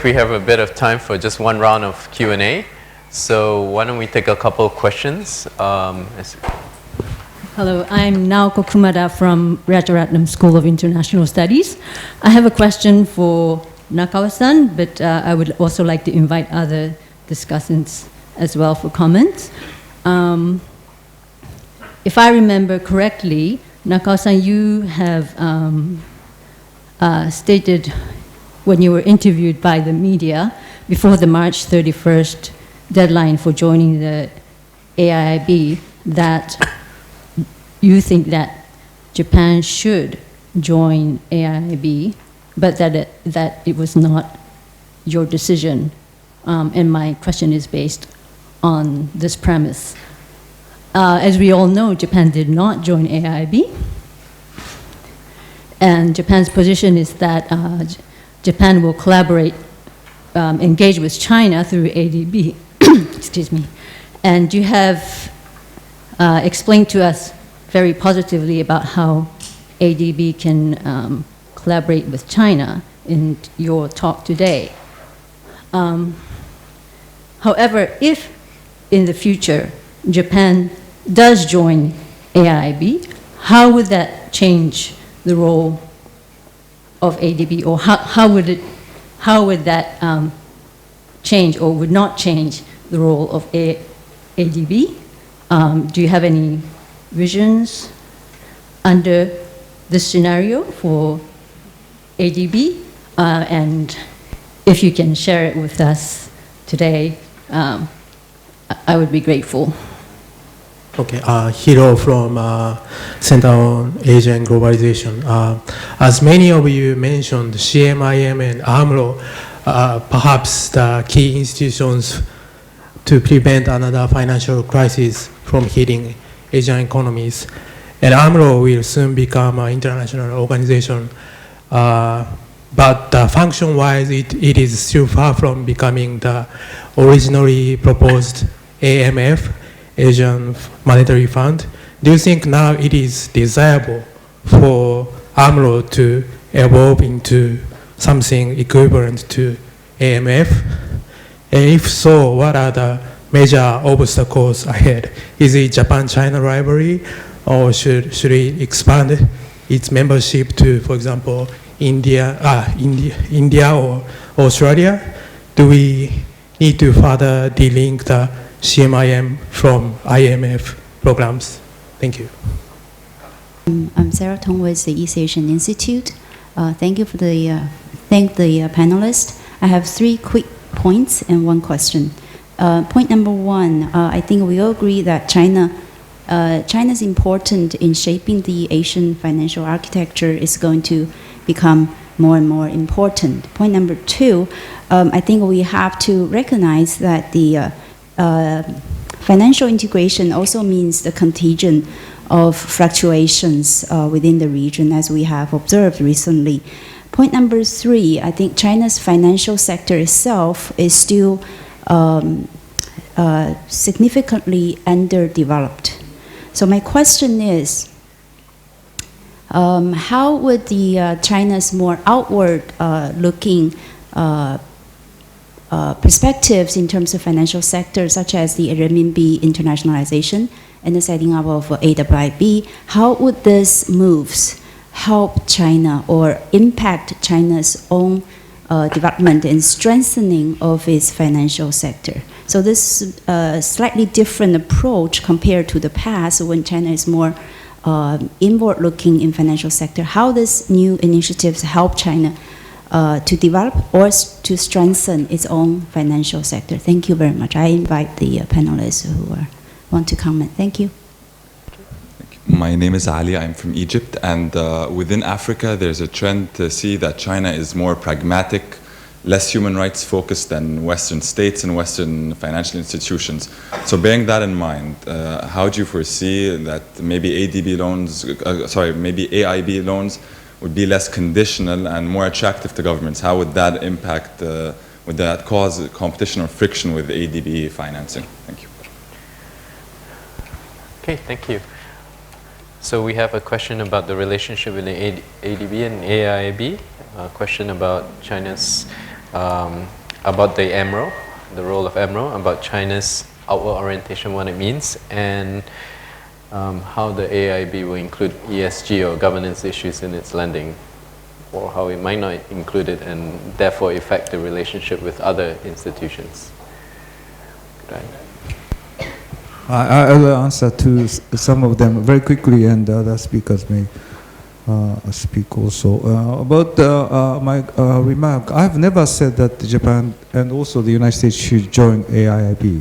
We have a bit of time for just one round of Q&A. So why don't we take a couple of questions? Hello, I'm Naoko Kumada from Rajaratnam School of International Studies. I have a question for Nakao-san, but I would also like to invite other discussants as well for comments. If I remember correctly, Nakao-san, you have stated when you were interviewed by the media before the March 31st deadline for joining the AIIB that you think that Japan should join AIIB, but that it was not your decision. And my question is based on this premise. As we all know, Japan did not join AIIB. And Japan's position is that Japan will collaborate, engage with China through ADB. Excuse me. And you have explained to us very positively about how ADB can collaborate with China in your talk today. However, if in the future Japan does join AIIB, how would that change the role of ADB, or how would that change or would not change the role of ADB? Do you have any visions under this scenario for ADB? And if you can share it with us today, I would be grateful. Okay, Hiro from Center on Asia and Globalization. As many of you mentioned, CMIM and AMRO, perhaps the key institutions to prevent another financial crisis from hitting Asian economies. And AMRO will soon become an international organization, but function-wise, it is still far from becoming the originally proposed AMF, Asian Monetary Fund. Do you think now it is desirable for AMRO to evolve into something equivalent to AMF? And if so, what are the major obstacles ahead? Is it Japan-China rivalry, or should it expand its membership to, for example, India or Australia? Do we need to further delink the CMIM from IMF programs? Thank you. I'm Sarah Tong with the East Asian Institute. Thank you for thank the panelists. I have 3 quick points and 1 question. Point number 1, I think we all agree that China is important in shaping the Asian financial architecture. Is going to become more and more important. Point number 2, I think we have to recognize that the financial integration also means the contagion of fluctuations within the region, as we have observed recently. Point number 3, I think China's financial sector itself is still significantly underdeveloped. So my question is, how would the China's more outward looking perspectives in terms of financial sector, such as the renminbi internationalization and the setting up of AIIB, how would these moves help China or impact China's own development and strengthening of its financial sector? So this is a slightly different approach compared to the past when China is more inward looking in financial sector. How these new initiatives help China to develop or to strengthen its own financial sector? Thank you very much. I invite the panelists who want to comment. Thank you. My name is Ali. I'm from Egypt, and within Africa there's a trend to see that China is more pragmatic, less human rights focused than Western states and Western financial institutions. So bearing that in mind, how do you foresee that maybe AIIB loans would be less conditional and more attractive to governments? How would that impact, would that cause competition or friction with AIIB financing? Thank you. Okay, thank you. So we have a question about the relationship between ADB and AIIB, a question about China's about the AMRO, the role of AMRO, about China's outward orientation, what it means, and how the AIIB will include ESG or governance issues in its lending, or how it might not include it and therefore affect the relationship with other institutions. I will answer to some of them very quickly, and other speakers may speak also. About my remark, I have never said that Japan and also the United States should join AIIB.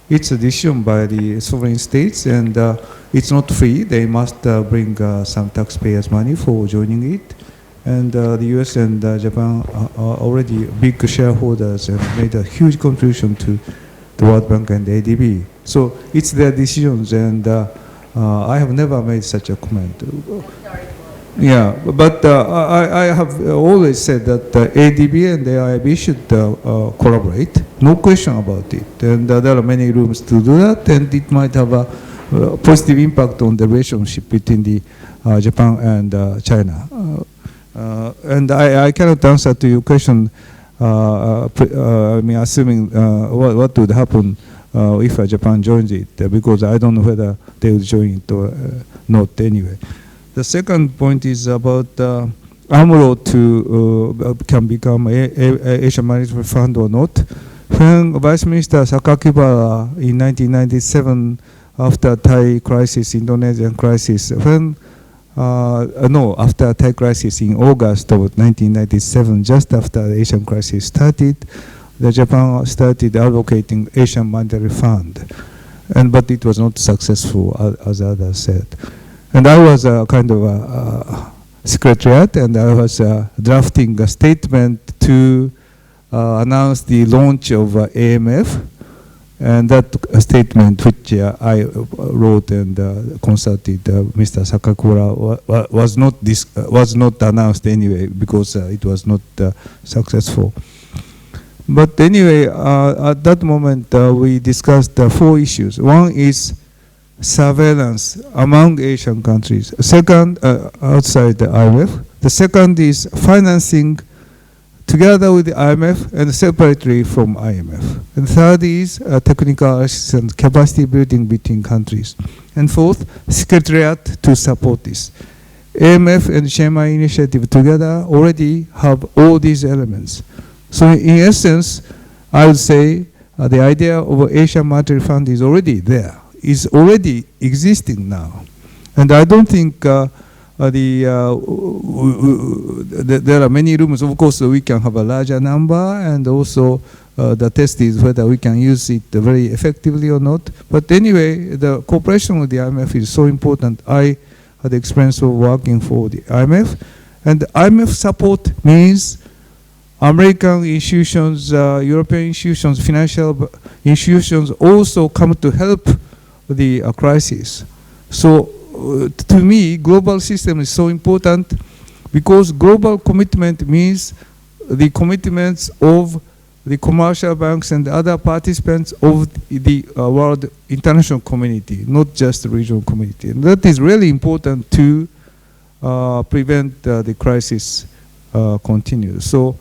It's a decision by the sovereign states, and it's not free. They must bring some taxpayers' money for joining it. And the US and Japan are already big shareholders and made a huge contribution to the World Bank and the ADB. So it's their decisions, and I have never made such a comment. Yeah, but I have always said that the ADB and the AIIB should collaborate. No question about it. And there are many rooms to do that, and it might have a positive impact on the relationship between the Japan and China. And I cannot answer to your question. I mean, assuming what would happen if Japan joins it, because I don't know whether they will join it or not anyway. The second point is about AMRO can become Asian Management Fund or not. When Vice Minister Sakakibara in 1997, after Thai crisis, Indonesian crisis, after Thai crisis in August of 1997, just after the Asian crisis started, the Japan started advocating Asian Monetary Fund, but it was not successful, as others said. And I was a kind of a secretariat, and I was drafting a statement to announce the launch of AMF. And that statement, which I wrote and consulted Mr. Sakakura, was not announced anyway because it was not successful. But anyway, at that moment, we discussed 4 issues. One is surveillance among Asian countries. Second, outside the IMF. The second is financing together with the IMF and separately from IMF. And third is technical assistance, capacity building between countries. And fourth, secretariat to support this. AMF and Shanghai Initiative together already have all these elements. So in essence, I would say the idea of Asian Monetary Fund is already there, is already existing now. And I don't think there are many rooms. Of course, we can have a larger number, and also the test is whether we can use it very effectively or not. But anyway, the cooperation with the IMF is so important. I had the experience of working for the IMF, and the IMF support means American institutions, European institutions, financial institutions also come to help the crisis. So to me, global system is so important because global commitment means the commitments of the commercial banks and other participants of the world international community, not just the regional community. And that is really important to prevent the crisis continue. So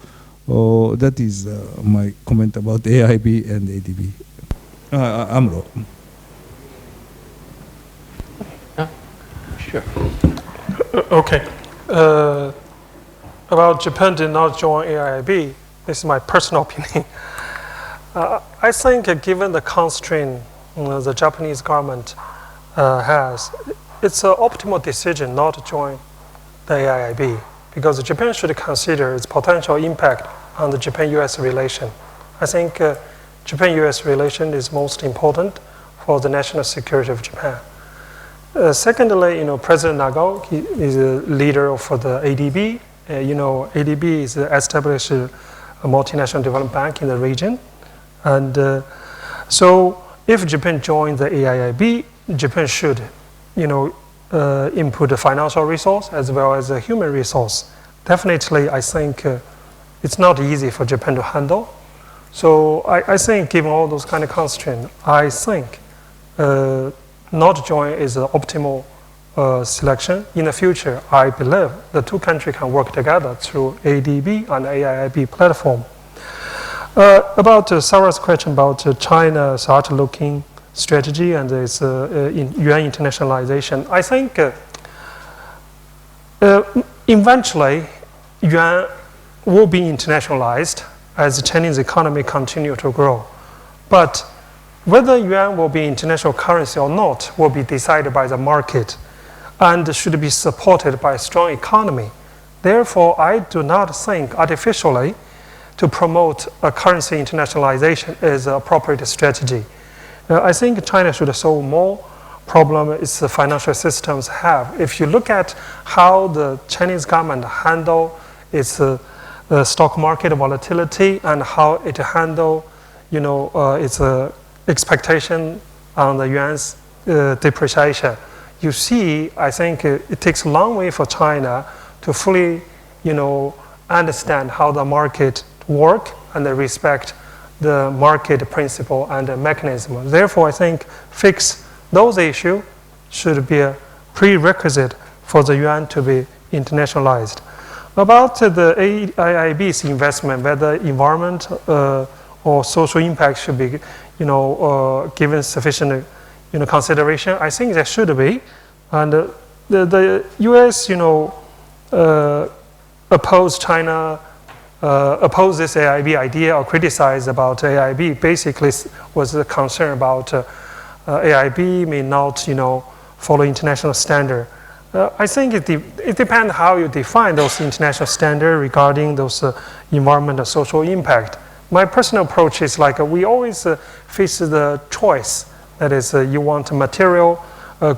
that is my comment about AIIB and ADB. AMRO. Sure. Okay. About Japan did not join AIIB, this is my personal opinion. I think given the constraint the Japanese government has, it's an optimal decision not to join the AIIB because Japan should consider its potential impact on the Japan-US relation. I think Japan-US relation is most important for the national security of Japan. Secondly, President Nagao is a leader for the ADB. ADB is established a multinational development bank in the region. And so if Japan joins the AIIB, Japan should, input the financial resource as well as the human resource. Definitely, I think it's not easy for Japan to handle. So I think given all those kind of constraints, I think not join is an optimal selection. In the future, I believe the two countries can work together through ADB and AIIB platform. About Sarah's question about China's outlook-looking strategy and its yuan internationalization, I think eventually yuan will be internationalized as the Chinese economy continue to grow. But whether yuan will be international currency or not will be decided by the market and should be supported by a strong economy. Therefore, I do not think artificially to promote a currency internationalization is an appropriate strategy. I think China should solve more problem its financial systems have. If you look at how the Chinese government handle its stock market volatility and how it handle, its expectation on the yuan's depreciation, you see, I think it takes a long way for China to fully, understand how the market work and respect the market principle and the mechanism. Therefore, I think fix those issues should be a prerequisite for the yuan to be internationalized. About the AIIB's investment, whether environment or social impact should be, given sufficient, consideration, I think there should be. And the U.S., oppose China, oppose this AIIB idea or criticize about AIIB. Basically, was the concern about AIIB may not, follow international standard. I think it depends how you define those international standards regarding those environment and social impact. My personal approach is like we always face the choice. That is, you want material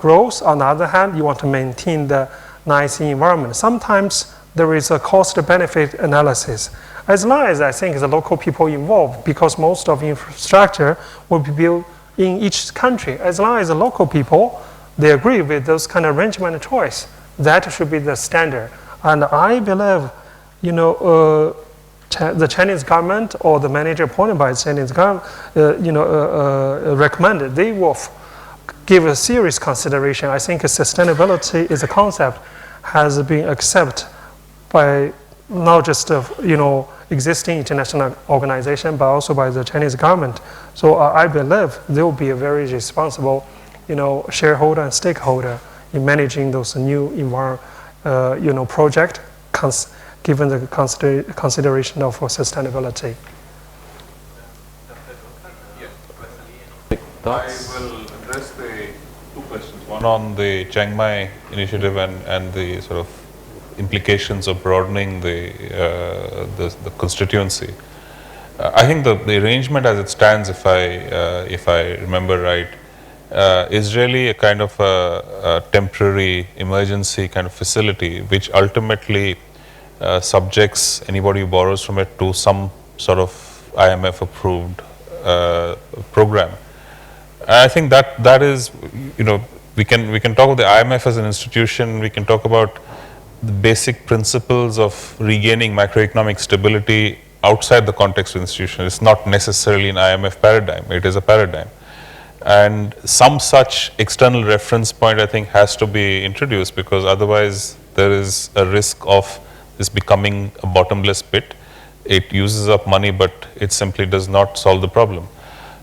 growth. On the other hand, you want to maintain the nice environment. Sometimes there is a cost-benefit analysis. As long as I think the local people involved, because most of infrastructure will be built in each country. As long as the local people, they agree with those kind of arrangement choice, that should be the standard. And I believe, the Chinese government or the manager appointed by the Chinese government, recommended, they will give a serious consideration. I think sustainability is a concept has been accepted by not just existing international organization, but also by the Chinese government. So I believe they will be a very responsible, shareholder and stakeholder in managing those new project, given the consideration of sustainability. I will address the two questions. One on the Chiang Mai initiative and the sort of implications of broadening the constituency. I think the arrangement as it stands, if I remember right, is really a kind of a temporary emergency kind of facility, which ultimately subjects anybody who borrows from it to some sort of IMF approved program. I think that is, we can talk about the IMF as an institution. We can talk about the basic principles of regaining macroeconomic stability outside the context of the institution. It's not necessarily an IMF paradigm. It is a paradigm. And some such external reference point, I think, has to be introduced, because otherwise there is a risk of this becoming a bottomless pit. It uses up money, but it simply does not solve the problem.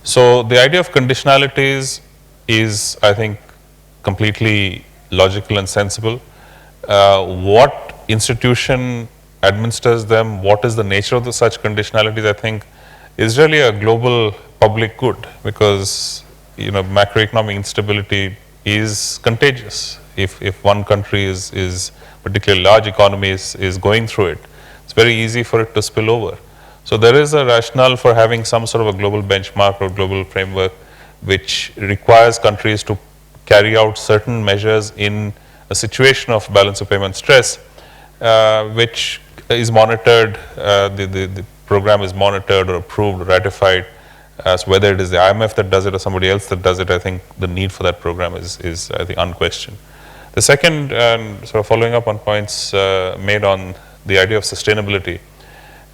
So the idea of conditionalities is, I think, completely logical and sensible. What institution administers them, what is the nature of such conditionalities, I think, is really a global public good, because macroeconomic instability is contagious. If one country is particularly large economy is going through it, it's very easy for it to spill over. So there is a rationale for having some sort of a global benchmark or global framework which requires countries to carry out certain measures in a situation of balance of payment stress, which is monitored, the program is monitored or approved or ratified. As whether it is the IMF that does it or somebody else that does it, I think the need for that program is I think, unquestioned. The second, sort of following up on points made on the idea of sustainability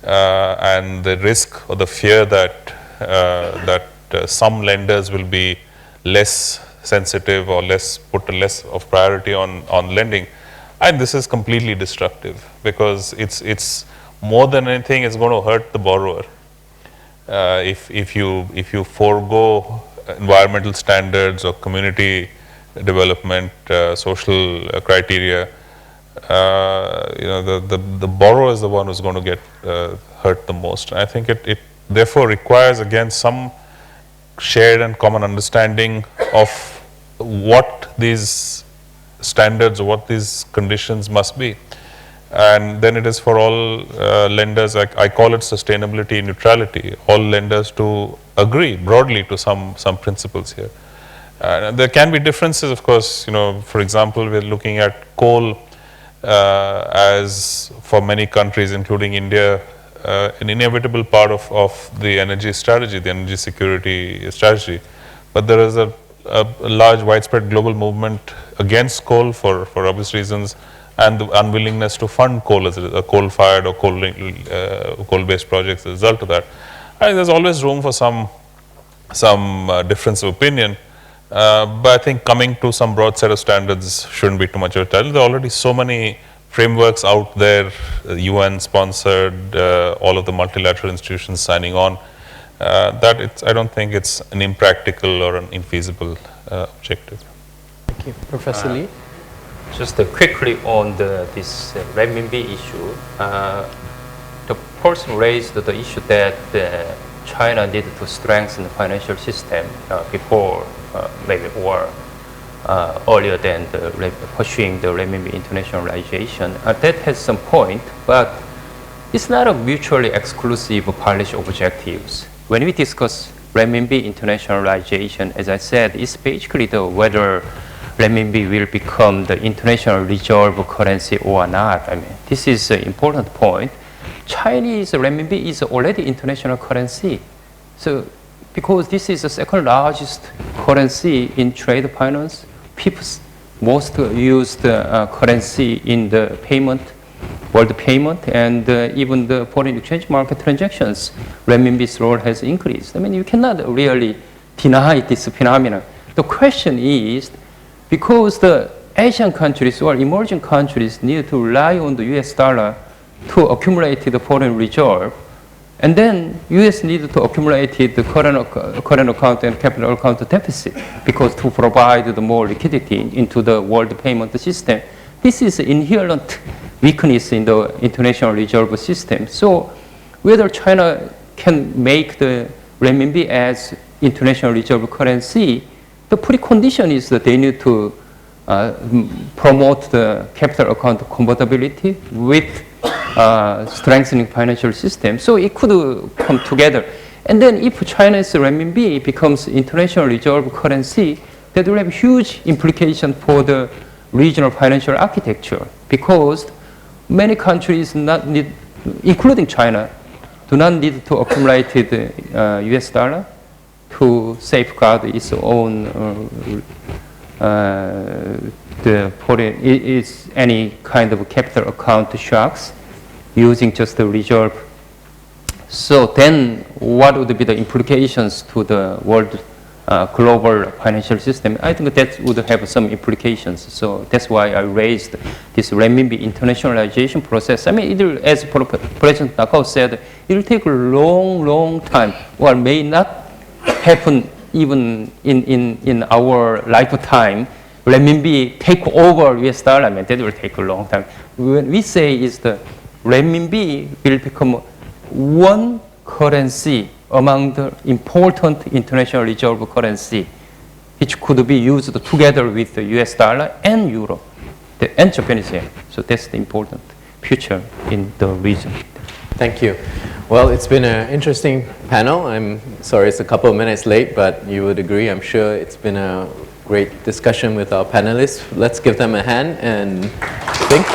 and the risk or the fear that some lenders will be less sensitive or put less of priority on lending. And this is completely destructive, because it's more than anything, it's going to hurt the borrower. if you forego environmental standards or community development, social criteria, the borrower is the one who's going to get hurt the most. And I think it therefore requires again some shared and common understanding of what these standards or what these conditions must be. And then it is for all lenders, I call it sustainability neutrality, all lenders to agree broadly to some principles here. There can be differences, of course. For example, we're looking at coal as for many countries, including India, an inevitable part of the energy strategy, the energy security strategy. But there is a large widespread global movement against coal for obvious reasons, and the unwillingness to fund coal as a coal-fired or coal-based projects as a result of that. I think there's always room for some difference of opinion, but I think coming to some broad set of standards shouldn't be too much of a challenge. There are already so many frameworks out there, UN-sponsored, all of the multilateral institutions signing on, that I don't think it's an impractical or an infeasible objective. Thank you. Professor Lee? Just quickly on this renminbi issue, the person raised the issue that China needed to strengthen the financial system before maybe or earlier than pursuing the renminbi internationalization. That has some point, but it's not a mutually exclusive policy objectives. When we discuss renminbi internationalization, as I said, it's basically whether renminbi will become the international reserve currency or not. I mean, this is an important point. Chinese renminbi is already international currency. So, because this is the second largest currency in trade finance, people's most used currency in the payment, world payment, and even the foreign exchange market transactions, renminbi's role has increased. I mean, you cannot really deny this phenomenon. The question is, because the Asian countries or emerging countries need to rely on the US dollar to accumulate the foreign reserve, and then US needs to accumulate the current account and capital account deficit because to provide the more liquidity into the world payment system. This is inherent weakness in the international reserve system. So whether China can make the renminbi as international reserve currency, the precondition is that they need to promote the capital account convertibility with strengthening financial system. So it could come together. And then if China's renminbi becomes international reserve currency, that will have huge implication for the regional financial architecture, because many countries, including China, do not need to accumulate the US dollar to safeguard its own any kind of capital account shocks using just the reserve. So then what would be the implications to the world global financial system? I think that would have some implications. So that's why I raised this renminbi internationalization process. I mean, as President Nakao said, it will take a long time, or may not happen even in our lifetime. Renminbi take over US dollar, I mean, that will take a long time. When we say is the renminbi will become one currency among the important international reserve currency, which could be used together with the US dollar and euro and Japanese yen. So that's the important future in the region. Thank you. Well, it's been an interesting panel. I'm sorry it's a couple of minutes late, but you would agree, I'm sure it's been a great discussion with our panelists. Let's give them a hand and think.